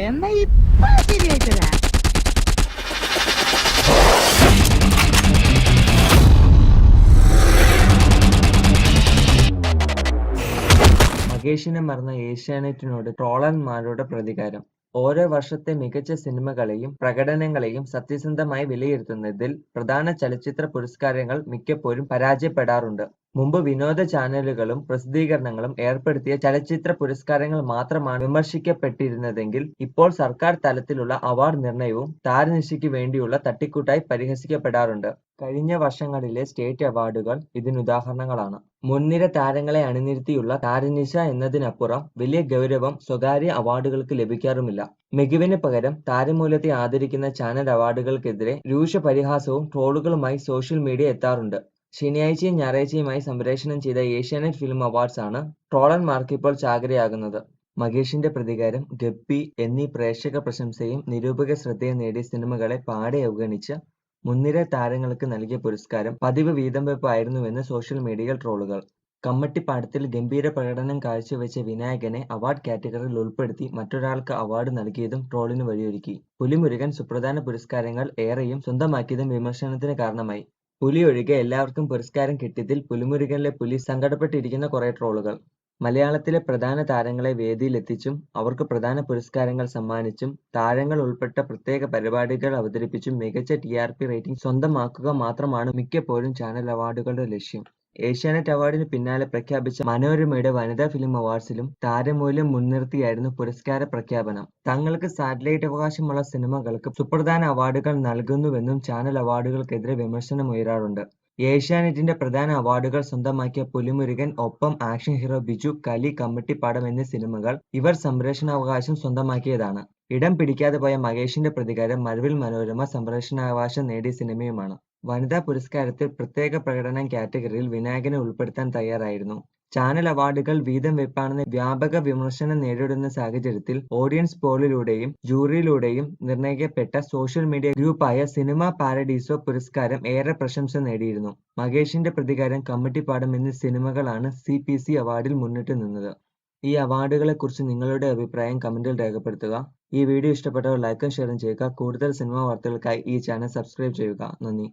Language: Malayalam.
എന്നാ ഇപ്പൊ ശരിയായിട്ടരാ. മകേഷിനെ മറന്ന ഏഷ്യാനെറ്റിനോട് ട്രോളന്മാരുടെ പ്രതികാരം. ഓരോ വർഷത്തെ മികച്ച സിനിമകളെയും പ്രകടനങ്ങളെയും സത്യസന്ധമായി വിലയിരുത്തുന്നതിൽ പ്രധാന ചലച്ചിത്ര പുരസ്കാരങ്ങൾ മിക്കപ്പോഴും പരാജയപ്പെടാറുണ്ട്. മുമ്പ് വിനോദ ചാനലുകളും പ്രസിദ്ധീകരണങ്ങളും ഏർപ്പെടുത്തിയ ചലച്ചിത്ര പുരസ്കാരങ്ങൾ മാത്രമാണ് വിമർശിക്കപ്പെട്ടിരുന്നതെങ്കിൽ ഇപ്പോൾ സർക്കാർ തലത്തിലുള്ള അവാർഡ് നിർണയവും താരനിശയ്ക്ക് വേണ്ടിയുള്ള തട്ടിക്കൂട്ടായി പരിഹസിക്കപ്പെടാറുണ്ട്. കഴിഞ്ഞ വർഷങ്ങളിലെ സ്റ്റേറ്റ് അവാർഡുകൾ ഇതിനുദാഹരണങ്ങളാണ്. മുൻനിര താരങ്ങളെ അണിനിരത്തിയുള്ള താരനിശ എന്നതിനപ്പുറം വലിയ ഗൗരവം സ്വകാര്യ അവാർഡുകൾക്ക് ലഭിക്കാറുമില്ല. മികവിന് പകരം താരമൂല്യത്തെ ആദരിക്കുന്ന ചാനൽ അവാർഡുകൾക്കെതിരെ രൂക്ഷ പരിഹാസവും ട്രോളുകളുമായി സോഷ്യൽ മീഡിയ എത്താറുണ്ട്. ശനിയാഴ്ചയും ഞായറാഴ്ചയുമായി സംപ്രേഷണം ചെയ്ത ഏഷ്യാനെറ്റ് ഫിലിം അവാർഡ്സ് ആണ് ട്രോളന്മാർക്ക് ഇപ്പോൾ ചാകരയാകുന്നത്. മകേഷിന്റെ പ്രതികാരം, ഗപ്പി എന്നീ പ്രേക്ഷക പ്രശംസയും നിരൂപക ശ്രദ്ധയും നേടിയ സിനിമകളെ പാടെ അവഗണിച്ച് മുൻനിര താരങ്ങൾക്ക് നൽകിയ പുരസ്കാരം പതിവ് വീതംവെപ്പായിരുന്നുവെന്ന് സോഷ്യൽ മീഡിയയിൽ ട്രോളുകൾ. കമ്മട്ടിപ്പാടത്തിൽ ഗംഭീര പ്രകടനം കാഴ്ചവെച്ച വിനായകനെ അവാർഡ് കാറ്റഗറിയിൽ ഉൾപ്പെടുത്തി മറ്റൊരാൾക്ക് അവാർഡ് നൽകിയതും ട്രോളിന് വഴിയൊരുക്കി. പുലിമുരുകൻ സുപ്രധാന പുരസ്കാരങ്ങൾ ഏറെയും സ്വന്തമാക്കിയതും വിമർശനത്തിന് കാരണമായി. പുലി ഒഴികെ എല്ലാവർക്കും പുരസ്കാരം കിട്ടിയതിൽ പുലിമുരുകനിലെ പുലി സങ്കടപ്പെട്ടിരിക്കുന്ന കുറെ ട്രോളുകൾ. മലയാളത്തിലെ പ്രധാന താരങ്ങളെ വേദിയിലെത്തിച്ചും അവർക്ക് പ്രധാന പുരസ്കാരങ്ങൾ സമ്മാനിച്ചും താരങ്ങൾ ഉൾപ്പെട്ട പ്രത്യേക പരിപാടികൾ അവതരിപ്പിച്ചും മികച്ച TRP റേറ്റിംഗ് സ്വന്തമാക്കുക മാത്രമാണ് മിക്കപ്പോഴും ചാനൽ അവാർഡുകളുടെ ലക്ഷ്യം. ഏഷ്യാനെറ്റ് അവാർഡിന് പിന്നാലെ പ്രഖ്യാപിച്ച മനോരമയുടെ വനിതാ ഫിലിം അവാർഡ്സിലും താരമൂല്യം മുൻനിർത്തിയായിരുന്നു പുരസ്കാര പ്രഖ്യാപനം. തങ്ങൾക്ക് സാറ്റലൈറ്റ് അവകാശമുള്ള സിനിമകൾക്ക് സുപ്രധാന അവാർഡുകൾ നൽകുന്നുവെന്നും ചാനൽ അവാർഡുകൾക്കെതിരെ വിമർശനമുയരാറുണ്ട്. ഏഷ്യാനെറ്റിന്റെ പ്രധാന അവാർഡുകൾ സ്വന്തമാക്കിയ പുലിമുരുകൻ, ഒപ്പം, ആക്ഷൻ ഹീറോ ബിജു, കലി, കമ്മട്ടിപ്പാടം എന്നീ സിനിമകൾ ഇവർ സംപ്രേഷണാവകാശം സ്വന്തമാക്കിയതാണ്. ഇടം പിടിക്കാതെ പോയ മകേഷിന്റെ പ്രതികാരം മഴവിൽ മനോരമ സംപ്രേഷണാവകാശം നേടിയ സിനിമയുമാണ്. വനിതാ പുരസ്കാരത്തിൽ പ്രത്യേക പ്രകടനം കാറ്റഗറിയിൽ വിനായകനെ ഉൾപ്പെടുത്താൻ തയ്യാറായിരുന്നു. ചാനൽ അവാർഡുകൾ വീതം വെപ്പാണെന്ന വ്യാപക വിമർശനം നേരിടുന്ന സാഹചര്യത്തിൽ audience പോളിലൂടെയും ജൂറിയിലൂടെയും നിർണയിക്കപ്പെട്ട social media ഗ്രൂപ്പായ cinema Paradiso പുരസ്കാരം ഏറെ പ്രശംസ നേടിയിരുന്നു. മകേഷിന്റെ പ്രതികാരം, കമ്മട്ടിപ്പാടം എന്നീ സിനിമകളാണ് CPC അവാർഡിൽ മുന്നിട്ട് നിന്നത്. ഈ അവാർഡുകളെക്കുറിച്ച് നിങ്ങളുടെ അഭിപ്രായം കമന്റിൽ രേഖപ്പെടുത്തുക. ഈ വീഡിയോ ഇഷ്ടപ്പെട്ടവർ ലൈക്കും ഷെയറും ചെയ്യുക. കൂടുതൽ സിനിമാ വാർത്തകൾക്കായി ഈ ചാനൽ സബ്സ്ക്രൈബ് ചെയ്യുക. നന്ദി.